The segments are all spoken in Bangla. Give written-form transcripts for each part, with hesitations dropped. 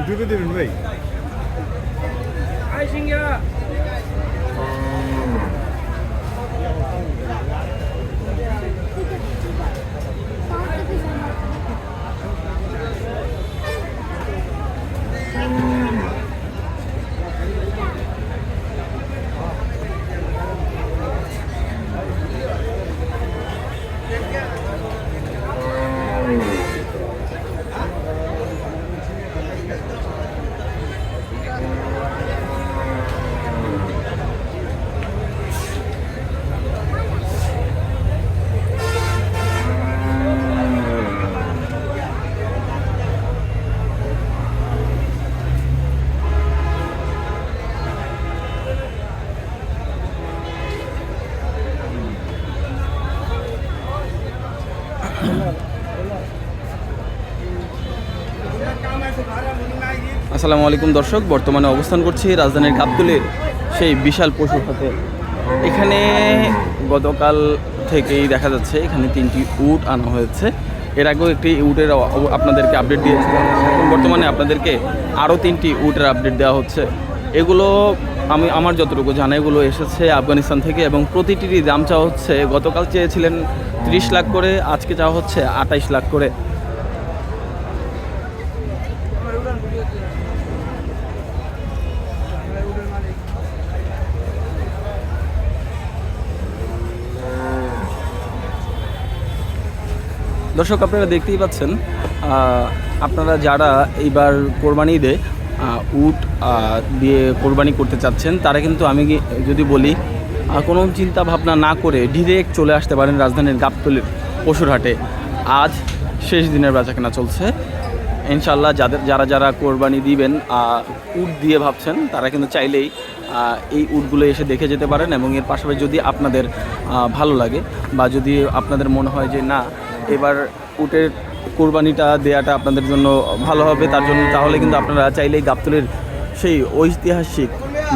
ইউটিউবে দিবেন ভাই? আসসালামু আলাইকুম দর্শক, বর্তমানে অবস্থান করছি রাজধানীর গাবতলীর সেই বিশাল পশুর হাটে। এখানে গতকাল থেকেই দেখা যাচ্ছে এখানে 3টি উট আনা হয়েছে। এর আগেও একটি উটের আপনাদেরকে আপডেট দিয়েছিলাম। এখন বর্তমানে আপনাদেরকে আরও 3টি উটের আপডেট দেওয়া হচ্ছে। এগুলো আমার যতটুকু জানা এগুলো এসেছে আফগানিস্তান থেকে এবং প্রতিটিরই দাম চাওয়া হচ্ছে, গতকাল চেয়েছিলেন 30 লাখ করে, আজকে চাওয়া হচ্ছে 28 লাখ করে। দর্শক আপনারা দেখতেই পাচ্ছেন, আপনারা যারা এইবার কোরবানি ঈদে উট দিয়ে কোরবানি করতে চাচ্ছেন তারা কিন্তু আমি যদি বলি কোনো চিন্তা ভাবনা না করে ডিরেক্ট চলে আসতে পারেন রাজধানীর গাবতলীর পশুর হাটে। আজ শেষ দিনের বেচাকেনা চলছে। ইনশাল্লাহ যারা কোরবানি দিবেন উট দিয়ে ভাবছেন তারা কিন্তু চাইলেই এই উটগুলো এসে দেখে যেতে পারেন এবং এর পাশাপাশি যদি আপনাদের ভালো লাগে বা যদি আপনাদের মনে হয় যে না এবার উটের কোরবানিটা দেওয়াটা আপনাদের জন্য ভালো হবে, তাহলে কিন্তু আপনারা চাইলেই গাবতলীর সেই ঐতিহাসিক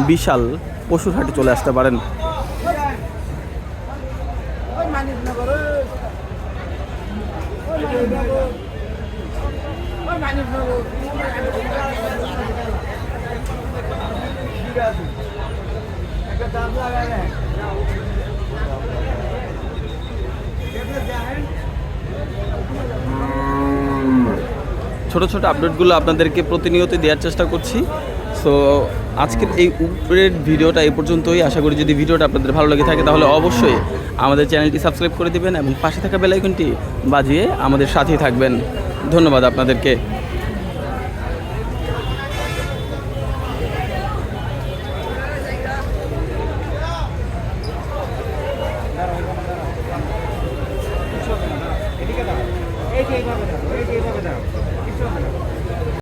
বিশাল পশুর হাটে চলে আসতে পারেন। ছোট ছোট আপডেটগুলো আপনাদেরকে প্রতিনিয়ত দেওয়ার চেষ্টা করছি। সো আজকের এই উপরের ভিডিওটা এই পর্যন্তই। আশা করি যদি ভিডিওটা আপনাদের ভালো লেগে থাকে তাহলে অবশ্যই আমাদের চ্যানেলটি সাবস্ক্রাইব করে দেবেন এবং পাশে থাকা বেল আইকনটি বাজিয়ে আমাদের সাথেই থাকবেন। ধন্যবাদ আপনাদেরকে।